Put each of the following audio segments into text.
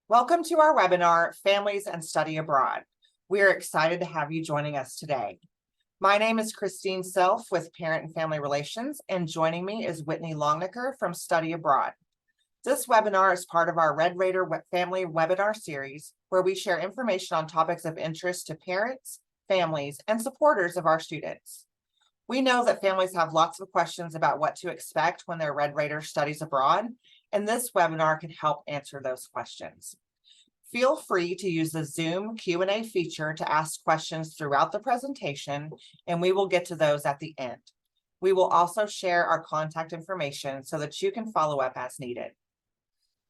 Welcome to our webinar, Families and Study Abroad. We are excited to have you joining us today. My name is Christine Self with Parent and Family Relations, and joining me is Whitney Longnecker from Study Abroad. This webinar is part of our Red Raider Family webinar series, where we share information on topics of interest to parents, families, and supporters of our students. We know that families have lots of questions about what to expect when their Red Raider studies abroad, and this webinar can help answer those questions. Feel free to use the Zoom Q&A feature to ask questions throughout the presentation, and we will get to those at the end. We will also share our contact information so that you can follow up as needed.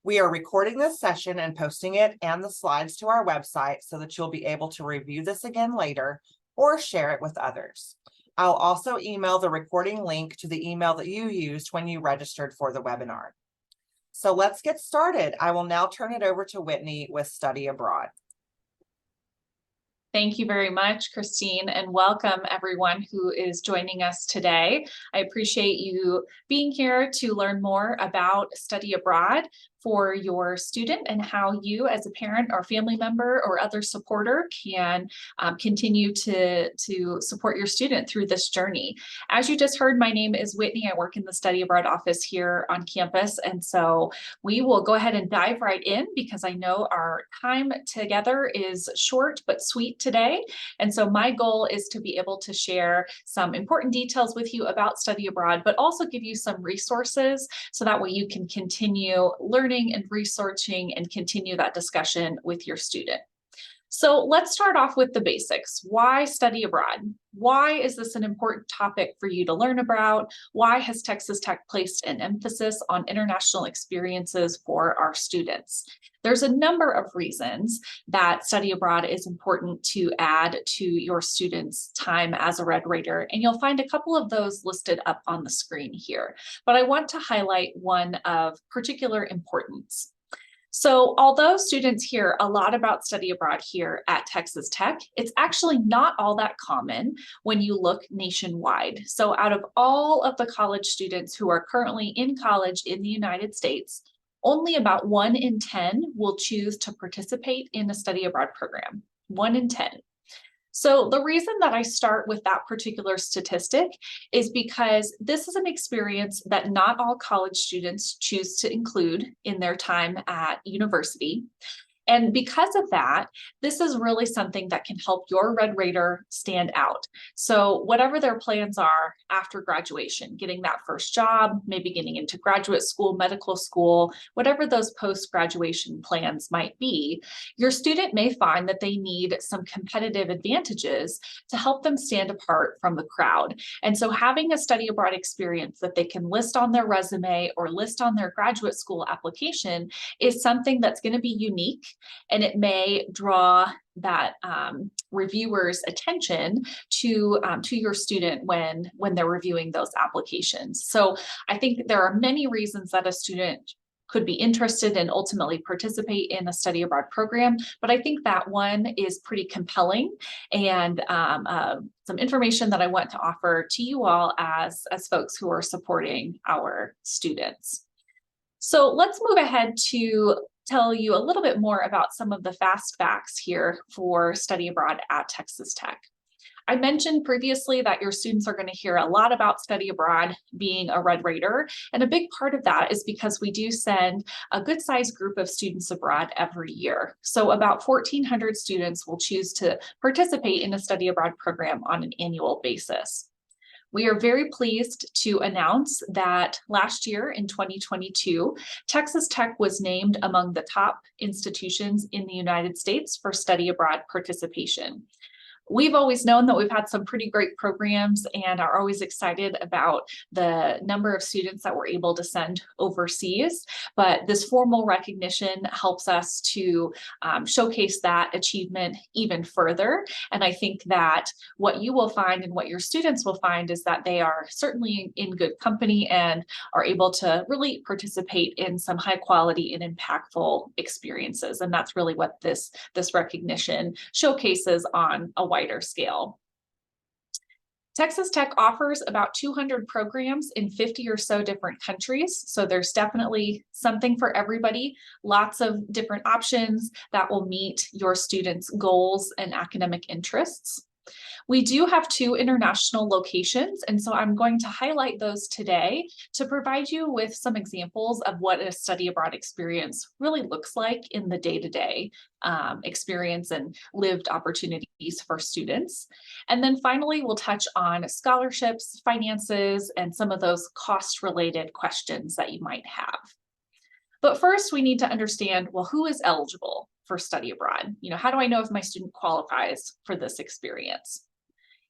We are recording this session and posting it and the slides to our website so that you'll be able to review this again later or share it with others. I'll also email the recording link to the email that you used when you registered for the webinar. So let's get started. I will now turn it over to Whitney with Study Abroad. Thank you very much, Christine, and welcome everyone who is joining us today. I appreciate you being here to learn more about Study Abroad for your student and how you as a parent or family member or other supporter can continue to support your student through this journey. As you just heard, my name is Whitney. I work in the Study Abroad office here on campus, and so we will go ahead and dive right in because I know our time together is short but sweet today. And so my goal is to be able to share some important details with you about Study Abroad, but also give you some resources so that way you can continue learning and researching and continue that discussion with your student. So let's start off with the basics. Why study abroad? Why is this an important topic for you to learn about? Why has Texas Tech placed an emphasis on international experiences for our students? There's a number of reasons that study abroad is important to add to your students' time as a Red Raider, and you'll find a couple of those listed up on the screen here. But I want to highlight one of particular importance. So although students hear a lot about study abroad here at Texas Tech, it's actually not all that common when you look nationwide. So out of all of the college students who are currently in college in the United States, only about 1 in 10 will choose to participate in a study abroad program. 1 in 10. So the reason that I start with that particular statistic is because this is an experience that not all college students choose to include in their time at university. And because of that, this is really something that can help your Red Raider stand out. So whatever their plans are after graduation, getting that first job, maybe getting into graduate school, medical school, whatever those post-graduation plans might be, your student may find that they need some competitive advantages to help them stand apart from the crowd. And so having a study abroad experience that they can list on their resume or list on their graduate school application is something that's going to be unique, and it may draw that reviewer's attention to your student when they're reviewing those applications. So I think there are many reasons that a student could be interested and ultimately participate in a study abroad program, but I think that one is pretty compelling and some information that I want to offer to you all as folks who are supporting our students. So let's move ahead to tell you a little bit more about some of the fast facts here for study abroad at Texas Tech. I mentioned previously that your students are going to hear a lot about study abroad being a Red Raider, and a big part of that is because we do send a good sized group of students abroad every year. So about 1,400 students will choose to participate in a study abroad program on an annual basis. We are very pleased to announce that last year in 2022, Texas Tech was named among the top institutions in the United States for study abroad participation. We've always known that we've had some pretty great programs and are always excited about the number of students that we're able to send overseas. But this formal recognition helps us to showcase that achievement even further. And I think that what you will find and what your students will find is that they are certainly in good company and are able to really participate in some high quality and impactful experiences. And that's really what this recognition showcases on a wider scale. Texas Tech offers about 200 programs in 50 or so different countries. So there's definitely something for everybody, lots of different options that will meet your students' goals and academic interests. We do have 2 international locations, and so I'm going to highlight those today to provide you with some examples of what a study abroad experience really looks like in the day-to-day experience and lived opportunities for students. And then finally, we'll touch on scholarships, finances, and some of those cost-related questions that you might have. But first, we need to understand, well, who is eligible for study abroad? How do I know if my student qualifies for this experience?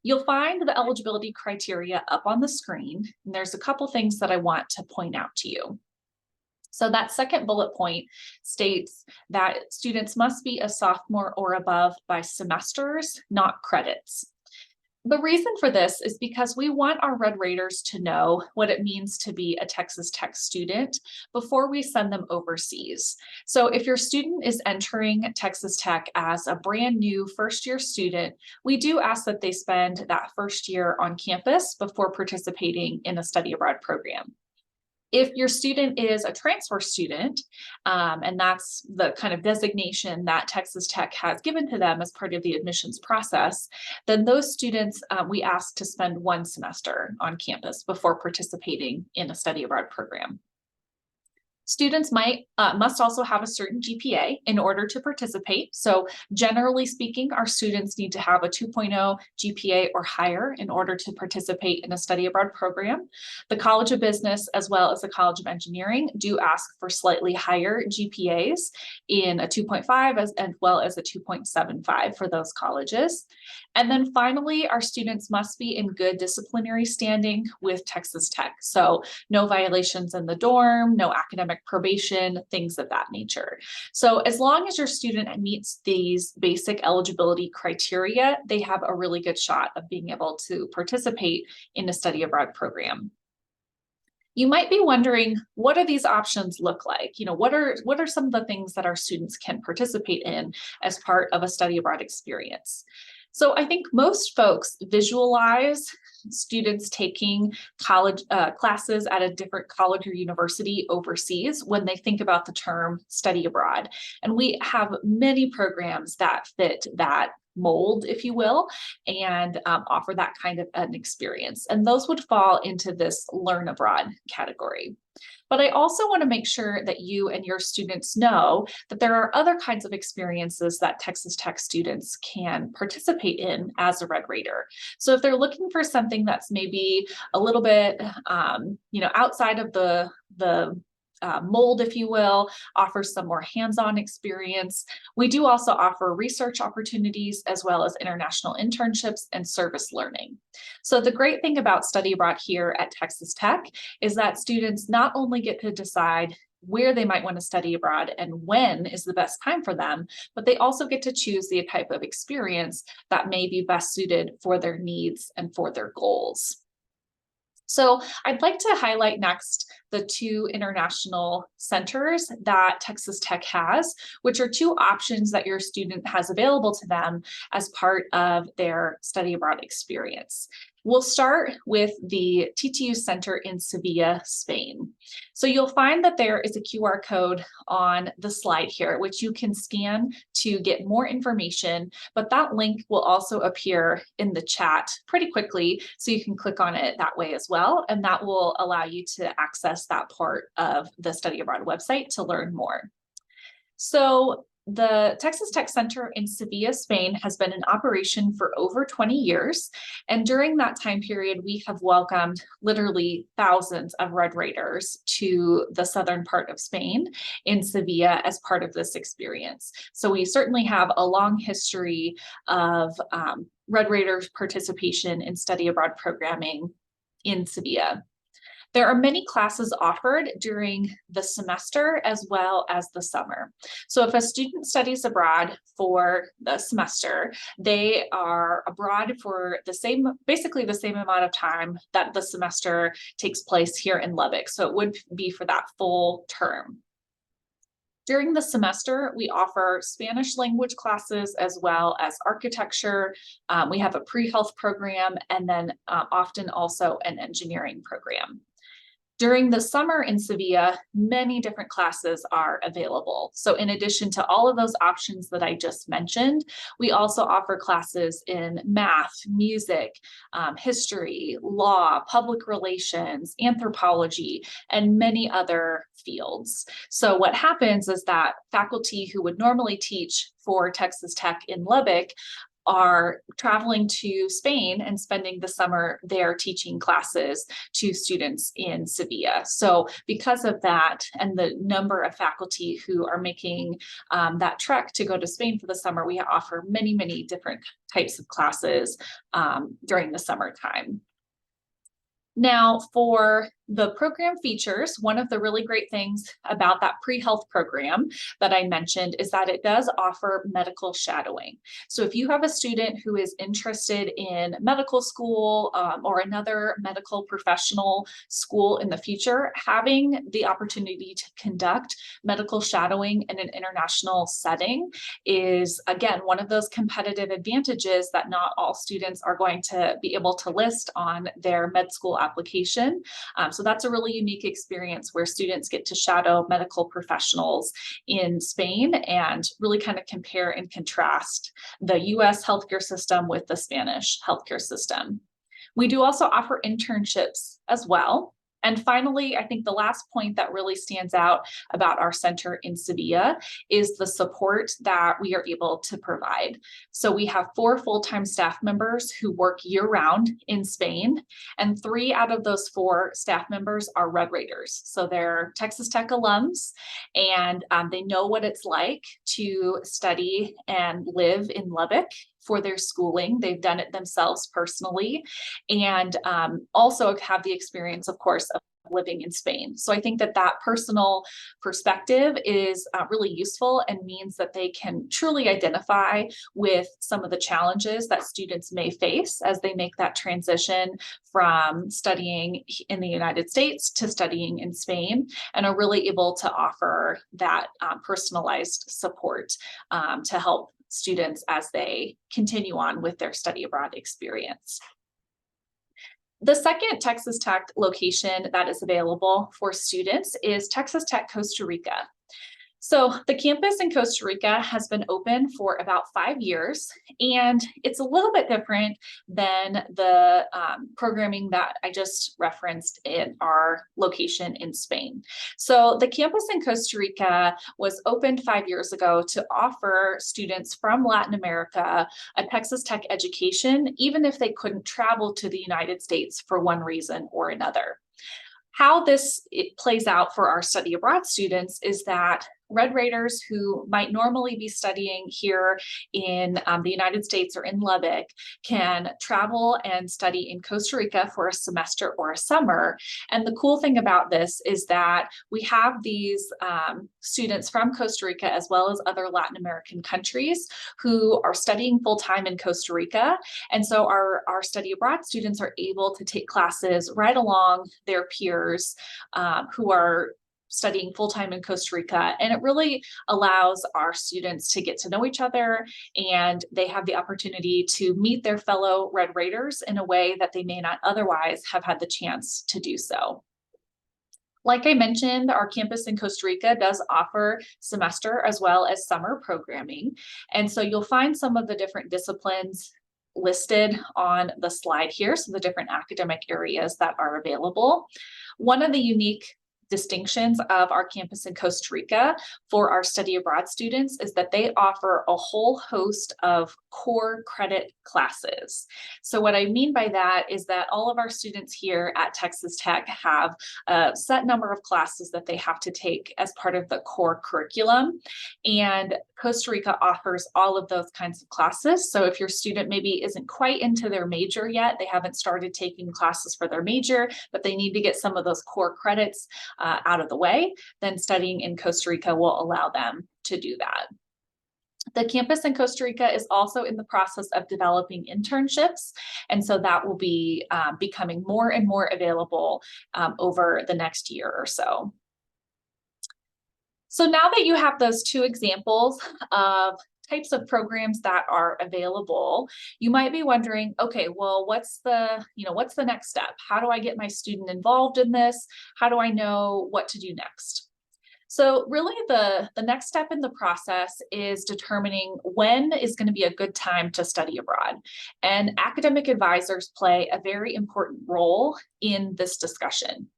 You'll find the eligibility criteria up on the screen, and there's a couple things that I want to point out to you. So that second bullet point states that students must be a sophomore or above by semesters, not credits. The reason for this is because we want our Red Raiders to know what it means to be a Texas Tech student before we send them overseas. So if your student is entering Texas Tech as a brand new first-year student, we do ask that they spend that first year on campus before participating in a study abroad program. If your student is a transfer student, and that's the kind of designation that Texas Tech has given to them as part of the admissions process, then those students, we ask to spend 1 semester on campus before participating in a study abroad program. Students must also have a certain GPA in order to participate. So generally speaking, our students need to have a 2.0 GPA or higher in order to participate in a study abroad program. The College of Business, as well as the College of Engineering, do ask for slightly higher GPAs in a 2.5 as well as a 2.75 for those colleges. And then finally, our students must be in good disciplinary standing with Texas Tech. So no violations in the dorm, no academic probation, things of that nature. So as long as your student meets these basic eligibility criteria, they have a really good shot of being able to participate in a study abroad program. You might be wondering, what do these options look like? What are some of the things that our students can participate in as part of a study abroad experience? So I think most folks visualize students taking college classes at a different college or university overseas when they think about the term study abroad. And we have many programs that fit that mold, if you will, and offer that kind of an experience. And those would fall into this learn abroad category. But I also want to make sure that you and your students know that there are other kinds of experiences that Texas Tech students can participate in as a Red Raider. So if they're looking for something that's maybe a little bit, outside of the mold, if you will, offers some more hands-on experience. We do also offer research opportunities as well as international internships and service learning. So the great thing about study abroad here at Texas Tech is that students not only get to decide where they might want to study abroad and when is the best time for them, but they also get to choose the type of experience that may be best suited for their needs and for their goals. So I'd like to highlight next the 2 international centers that Texas Tech has, which are 2 options that your student has available to them as part of their study abroad experience. We'll start with the TTU Center in Sevilla, Spain. So you'll find that there is a QR code on the slide here, which you can scan to get more information, but that link will also appear in the chat pretty quickly, so you can click on it that way as well, and that will allow you to access that part of the study abroad website to learn more. So the Texas Tech Center in Sevilla, Spain has been in operation for over 20 years. And during that time period, we have welcomed literally thousands of Red Raiders to the southern part of Spain in Sevilla as part of this experience. So we certainly have a long history of Red Raiders participation in study abroad programming in Sevilla. There are many classes offered during the semester as well as the summer. So if a student studies abroad for the semester, they are abroad for basically the same amount of time that the semester takes place here in Lubbock. So it would be for that full term. During the semester, we offer Spanish language classes as well as architecture. We have a pre-health program, and then often also an engineering program. During the summer in Sevilla, many different classes are available. So in addition to all of those options that I just mentioned, we also offer classes in math, music, history, law, public relations, anthropology, and many other fields. So what happens is that faculty who would normally teach for Texas Tech in Lubbock are traveling to Spain and spending the summer there teaching classes to students in Sevilla. So because of that and the number of faculty who are making that trek to go to Spain for the summer, we offer many, many different types of classes during the summertime. Now, for the program features, one of the really great things about that pre-health program that I mentioned is that it does offer medical shadowing. So if you have a student who is interested in medical school or another medical professional school in the future, having the opportunity to conduct medical shadowing in an international setting is, again, one of those competitive advantages that not all students are going to be able to list on their med school application. So that's a really unique experience where students get to shadow medical professionals in Spain and really kind of compare and contrast the US healthcare system with the Spanish healthcare system. We do also offer internships as well. And finally, I think the last point that really stands out about our center in Sevilla is the support that we are able to provide. So we have 4 full-time staff members who work year-round in Spain, and 3 out of those 4 staff members are Red Raiders. So they're Texas Tech alums, and they know what it's like to study and live in Lubbock for their schooling. They've done it themselves personally, and also have the experience, of course, of living in Spain. So I think that that personal perspective is really useful and means that they can truly identify with some of the challenges that students may face as they make that transition from studying in the United States to studying in Spain, and are really able to offer that personalized support to help students as they continue on with their study abroad experience. The second Texas Tech location that is available for students is Texas Tech Costa Rica. So the campus in Costa Rica has been open for about 5 years, and it's a little bit different than the programming that I just referenced in our location in Spain. So the campus in Costa Rica was opened 5 years ago to offer students from Latin America a Texas Tech education, even if they couldn't travel to the United States for one reason or another. How this plays out for our study abroad students is that Red Raiders who might normally be studying here in the United States or in Lubbock can travel and study in Costa Rica for a semester or a summer. And the cool thing about this is that we have these students from Costa Rica as well as other Latin American countries who are studying full-time in Costa Rica. And so our study abroad students are able to take classes right along their peers who are studying full-time in Costa Rica. And it really allows our students to get to know each other, and they have the opportunity to meet their fellow Red Raiders in a way that they may not otherwise have had the chance to do so. Like I mentioned, our campus in Costa Rica does offer semester as well as summer programming. And so you'll find some of the different disciplines listed on the slide here, so the different academic areas that are available. One of the unique distinctions of our campus in Costa Rica for our study abroad students is that they offer a whole host of core credit classes. So what I mean by that is that all of our students here at Texas Tech have a set number of classes that they have to take as part of the core curriculum. And Costa Rica offers all of those kinds of classes. So if your student maybe isn't quite into their major yet, they haven't started taking classes for their major, but they need to get some of those core credits out of the way, then studying in Costa Rica will allow them to do that. The campus in Costa Rica is also in the process of developing internships, and so that will be becoming more and more available over the next year or so. So now that you have those two examples of types of programs that are available, you might be wondering, okay, well, what's the next step? How do I get my student involved in this? How do I know what to do next? So really the next step in the process is determining when is going to be a good time to study abroad. And academic advisors play a very important role in this discussion,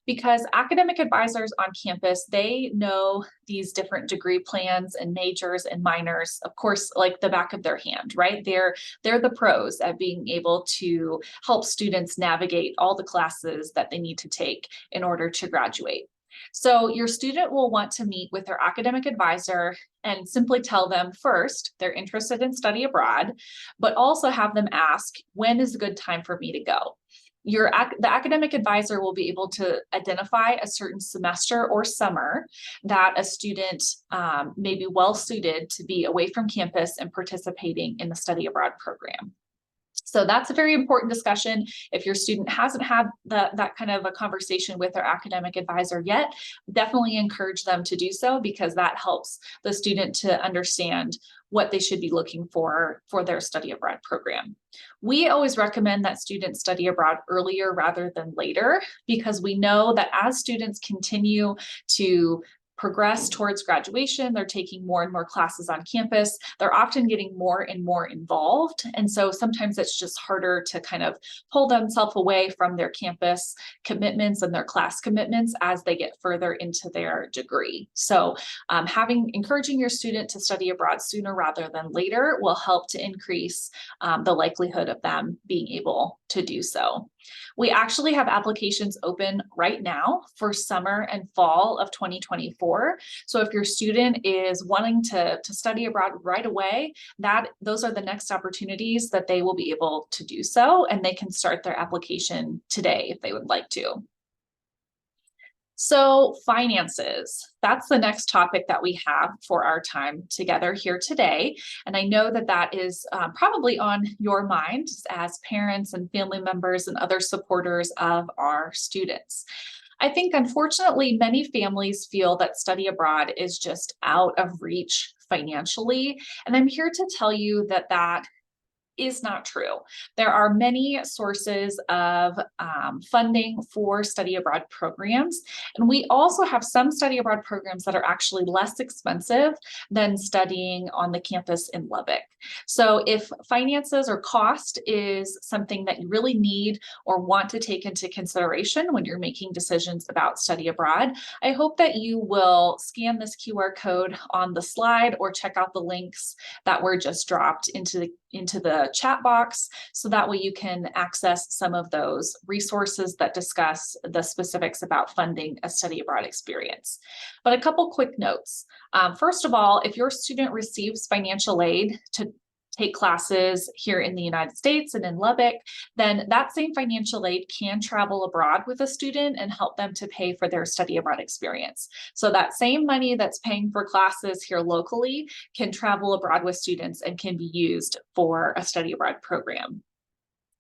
because academic advisors on campus, they know these different degree plans and majors and minors, of course, like the back of their hand, right? They're the pros at being able to help students navigate all the classes that they need to take in order to graduate. So your student will want to meet with their academic advisor and simply tell them first they're interested in study abroad, but also have them ask, when is a good time for me to go? The academic advisor will be able to identify a certain semester or summer that a student may be well suited to be away from campus and participating in the study abroad program. So that's a very important discussion. If your student hasn't had that kind of a conversation with their academic advisor yet, definitely encourage them to do so, because that helps the student to understand what they should be looking for their study abroad program. We always recommend that students study abroad earlier rather than later, because we know that as students continue to progress towards graduation, they're taking more and more classes on campus, they're often getting more and more involved. And so sometimes it's just harder to kind of pull themselves away from their campus commitments and their class commitments as they get further into their degree. So encouraging your student to study abroad sooner rather than later will help to increase the likelihood of them being able to do so. We actually have applications open right now for summer and fall of 2024. So if your student is wanting to study abroad right away, those are the next opportunities that they will be able to do so, and they can start their application today if they would like to. So finances, that's the next topic that we have for our time together here today. And I know that that is probably on your mind as parents and family members and other supporters of our students. I think, unfortunately, many families feel that study abroad is just out of reach financially. And I'm here to tell you that that is not true. There are many sources of funding for study abroad programs. And we also have some study abroad programs that are actually less expensive than studying on the campus in Lubbock. So if finances or cost is something that you really need or want to take into consideration when you're making decisions about study abroad, I hope that you will scan this QR code on the slide or check out the links that were just dropped into the chat box, so that way you can access some of those resources that discuss the specifics about funding a study abroad experience. But a couple quick notes. First of all, if your student receives financial aid to take classes here in the United States and in Lubbock, then that same financial aid can travel abroad with a student and help them to pay for their study abroad experience. So that same money that's paying for classes here locally can travel abroad with students and can be used for a study abroad program.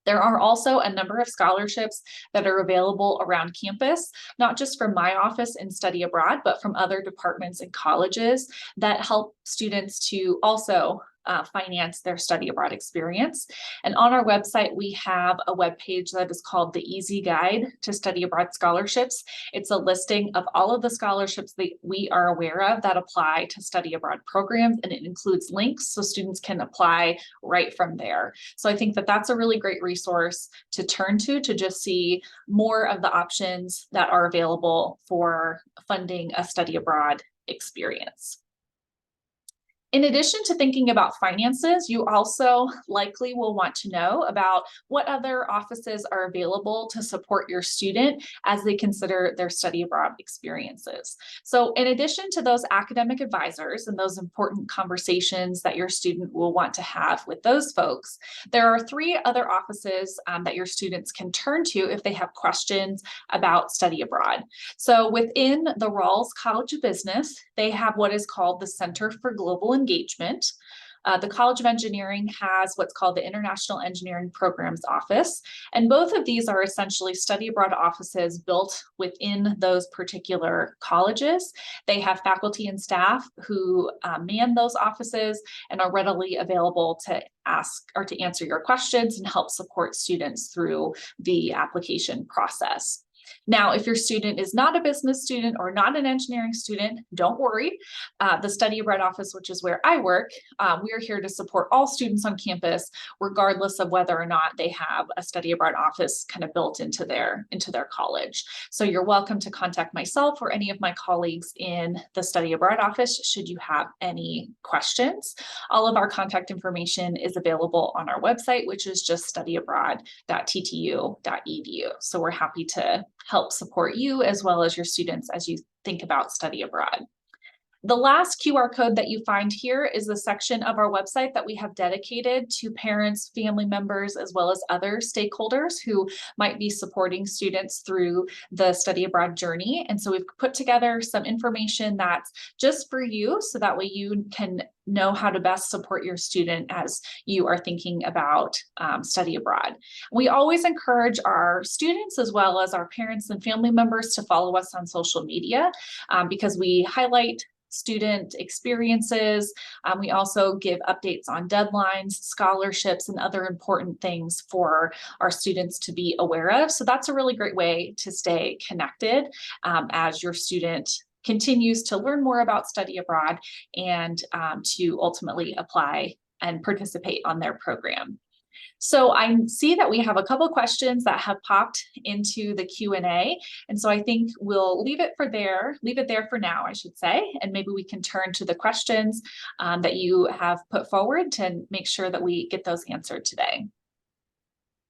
There are also a number of scholarships that are available around campus, not just from my office in study abroad, but from other departments and colleges that help students to also finance their study abroad experience. And on our website, we have a webpage that is called the Easy Guide to Study Abroad Scholarships. It's a listing of all of the scholarships that we are aware of that apply to study abroad programs, and it includes links so students can apply right from there. So I think that that's a really great resource to turn to just see more of the options that are available for funding a study abroad experience. In addition to thinking about finances, you also likely will want to know about what other offices are available to support your student as they consider their study abroad experiences. So in addition to those academic advisors and those important conversations that your student will want to have with those folks, there are 3 other offices that your students can turn to if they have questions about study abroad. So within the Rawls College of Business, they have what is called the Center for Global Engagement. The College of Engineering has what's called the International Engineering Programs Office. And both of these are essentially study abroad offices built within those particular colleges. They have faculty and staff who man those offices and are readily available to ask or to answer your questions and help support students through the application process. Now, if your student is not a business student or not an engineering student, don't worry. The Study Abroad Office, which is where I work, we are here to support all students on campus, regardless of whether or not they have a Study Abroad office kind of built into their college. So you're welcome to contact myself or any of my colleagues in the Study Abroad Office should you have any questions. All of our contact information is available on our website, which is just studyabroad.ttu.edu. So we're happy to help support you as well as your students as you think about study abroad. The last QR code that you find here is the section of our website that we have dedicated to parents, family members, as well as other stakeholders who might be supporting students through the study abroad journey. And so we've put together some information that's just for you, so that way you can know how to best support your student as you are thinking about study abroad. We always encourage our students as well as our parents and family members to follow us on social media because we highlight student experiences. We also give updates on deadlines, scholarships, and other important things for our students to be aware of. So that's a really great way to stay connected as your student continues to learn more about study abroad and to ultimately apply and participate on their program. So I see that we have a couple questions that have popped into the Q&A. And so I think we'll leave it there for now, I should say, and maybe we can turn to the questions that you have put forward to make sure that we get those answered today.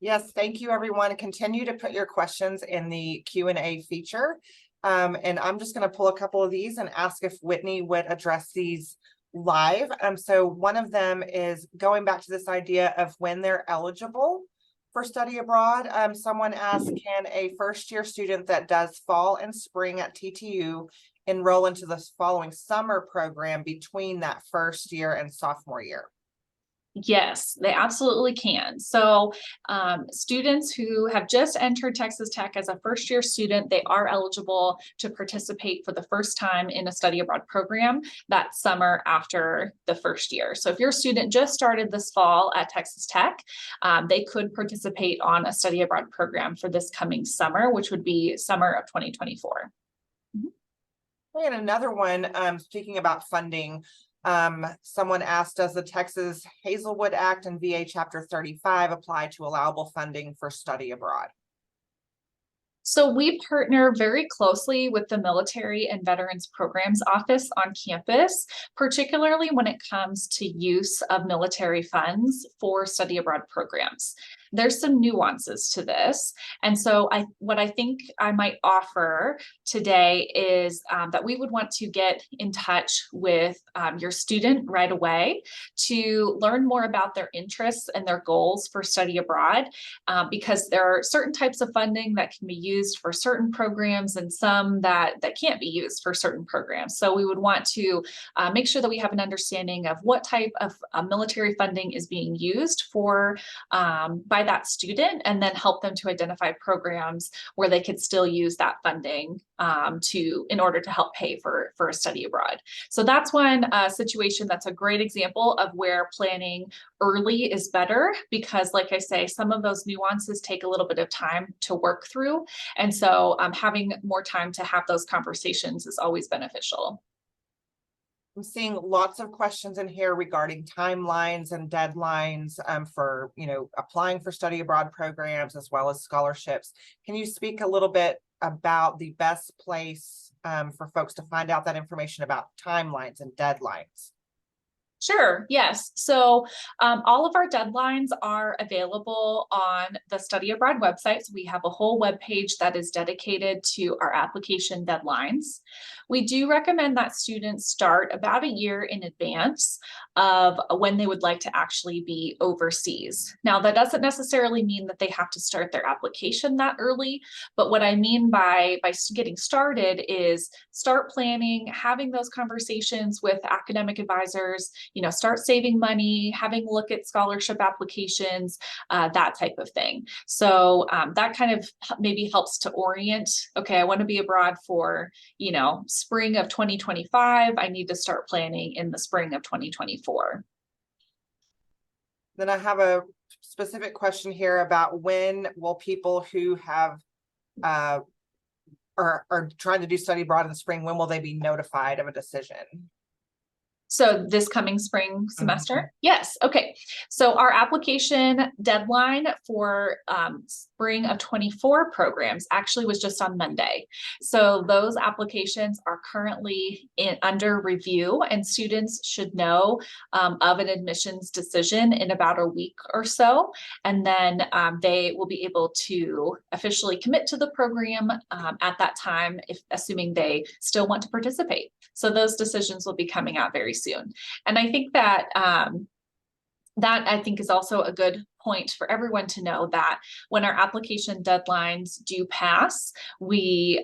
Yes, thank you, everyone. Continue to put your questions in the Q&A feature. And I'm just going to pull a couple of these and ask if Whitney would address these live. So one of them is going back to this idea of when they're eligible for study abroad. Someone asked, can a first-year student that does fall and spring at TTU enroll into the following summer program between that first year and sophomore year? Yes, they absolutely can. So students who have just entered Texas Tech as a first-year student, they are eligible to participate for the first time in a study abroad program that summer after the first year. So if your student just started this fall at Texas Tech, they could participate on a study abroad program for this coming summer, which would be summer of 2024. And another one, speaking about funding, someone asked, does the Texas Hazelwood Act and VA Chapter 35 apply to allowable funding for study abroad? So we partner very closely with the Military and Veterans Programs Office on campus, particularly when it comes to use of military funds for study abroad programs. There's some nuances to this. And so what I think I might offer today is that we would want to get in touch with your student right away to learn more about their interests and their goals for study abroad, because there are certain types of funding that can be used for certain programs and some that can't be used for certain programs. So we would want to make sure that we have an understanding of what type of military funding is being used for by that student, and then help them to identify programs where they could still use that funding in order to help pay for a study abroad. So that's one situation that's a great example of where planning early is better, because like I say, some of those nuances take a little bit of time to work through. And so having more time to have those conversations is always beneficial. I'm seeing lots of questions in here regarding timelines and deadlines for, applying for study abroad programs as well as scholarships. Can you speak a little bit about the best place for folks to find out that information about timelines and deadlines? Sure, yes. So all of our deadlines are available on the Study Abroad website. So we have a whole web page that is dedicated to our application deadlines. We do recommend that students start about a year in advance of when they would like to actually be overseas. Now, that doesn't necessarily mean that they have to start their application that early, but what I mean by getting started is start planning, having those conversations with academic advisors, start saving money, having a look at scholarship applications, that type of thing. So that kind of maybe helps to orient, okay, I want to be abroad for, spring of 2025. I need to start planning in the spring of 2024. Then I have a specific question here about when will people who have are trying to do study abroad in the spring, when will they be notified of a decision? So this coming spring semester? Yes. Okay. So our application deadline for spring of 24 programs actually was just on Monday. So those applications are currently under review, and students should know of an admissions decision in about a week or so. And then they will be able to officially commit to the program at that time, assuming they still want to participate. So those decisions will be coming out very soon. And I think that that I think is also a good point for everyone to know, that when our application deadlines do pass, we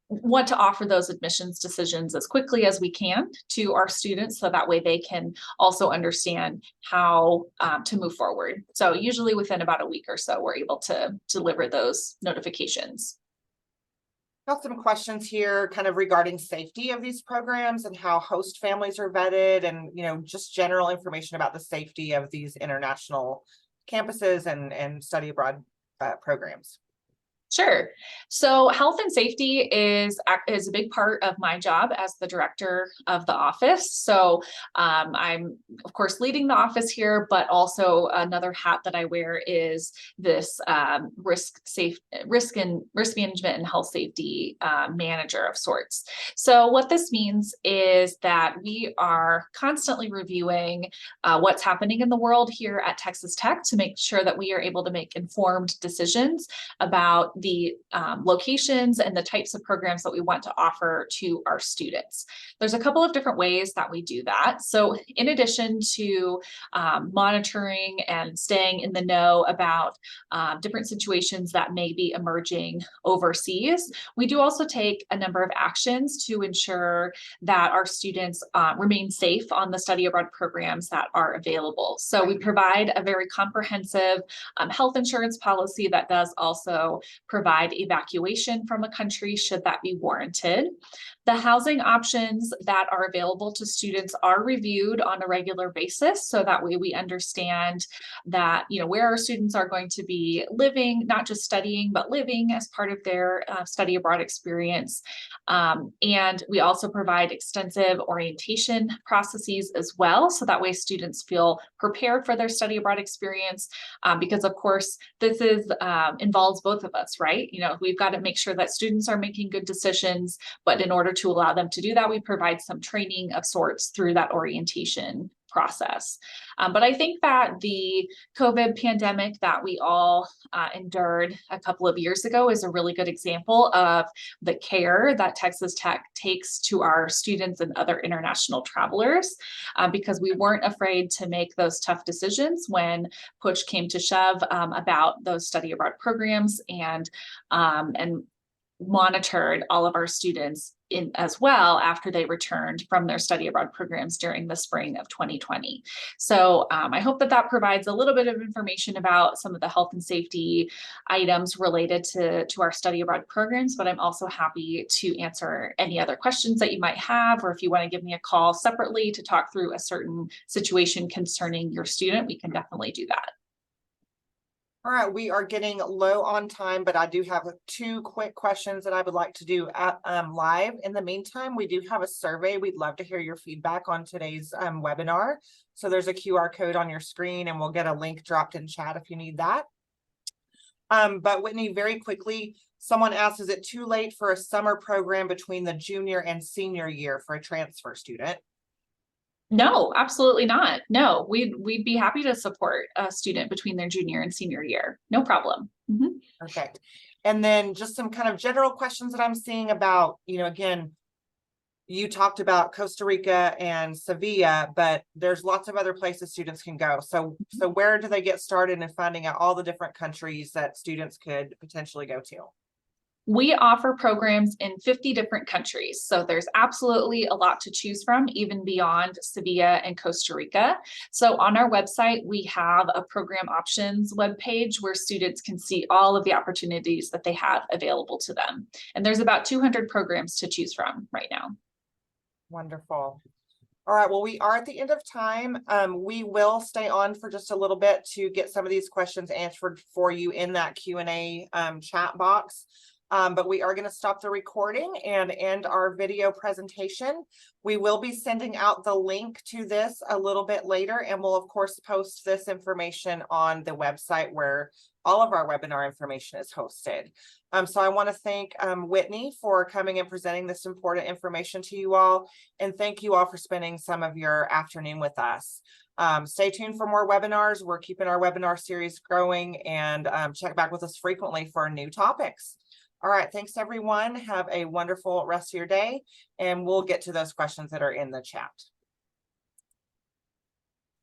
want to offer those admissions decisions as quickly as we can to our students, so that way they can also understand how to move forward. So usually within about a week or so, we're able to deliver those notifications. Got some questions here kind of regarding safety of these programs and how host families are vetted, and just general information about the safety of these international campuses and study abroad programs. Sure. So health and safety is a big part of my job as the director of the office. So I'm of course leading the office here, but also another hat that I wear is this risk management and health safety manager of sorts. So what this means is that we are constantly reviewing what's happening in the world here at Texas Tech to make sure that we are able to make informed decisions about the locations and the types of programs that we want to offer to our students. There's a couple of different ways that we do that. So in addition to monitoring and staying in the know about different situations that may be emerging overseas, we do also take a number of actions to ensure that our students remain safe on the study abroad programs that are available. So we provide a very comprehensive health insurance policy that does also provide evacuation from a country should that be warranted. The housing options that are available to students are reviewed on a regular basis, so that way we understand that where our students are going to be living, not just studying, but living as part of their study abroad experience. And we also provide extensive orientation processes as well, so that way students feel prepared for their study abroad experience, because of course this involves both of us, right? We've got to make sure that students are making good decisions, but in order to allow them to do that, we provide some training of sorts through that orientation process. But I think that the COVID pandemic that we all endured a couple of years ago is a really good example of the care that Texas Tech takes to our students and other international travelers, because we weren't afraid to make those tough decisions when push came to shove about those study abroad programs, and monitored all of our students as well after they returned from their study abroad programs during the spring of 2020. So I hope that provides a little bit of information about some of the health and safety items related to our study abroad programs, but I'm also happy to answer any other questions that you might have, or if you want to give me a call separately to talk through a certain situation concerning your student, we can definitely do that. All right, we are getting low on time, but I do have 2 quick questions that I would like to do live. In the meantime, we do have a survey. We'd love to hear your feedback on today's webinar. So there's a QR code on your screen, and we'll get a link dropped in chat if you need that. But Whitney, very quickly, someone asked, is it too late for a summer program between the junior and senior year for a transfer student? No, absolutely not. No, we'd be happy to support a student between their junior and senior year. No problem. Perfect. And then just some kind of general questions that I'm seeing about, again, you talked about Costa Rica and Sevilla, but there's lots of other places students can go. So where do they get started in finding out all the different countries that students could potentially go to? We offer programs in 50 different countries, so there's absolutely a lot to choose from, even beyond Sevilla and Costa Rica. So on our website, we have a program options webpage where students can see all of the opportunities that they have available to them. And there's about 200 programs to choose from right now. Wonderful. All right, well, we are at the end of time. We will stay on for just a little bit to get some of these questions answered for you in that Q&A chat box. But we are going to stop the recording and end our video presentation. We will be sending out the link to this a little bit later, and we'll of course post this information on the website where all of our webinar information is hosted. So I want to thank Whitney for coming and presenting this important information to you all, and thank you all for spending some of your afternoon with us. Stay tuned for more webinars. We're keeping our webinar series growing, and check back with us frequently for new topics. All right, thanks everyone. Have a wonderful rest of your day, and we'll get to those questions that are in the chat.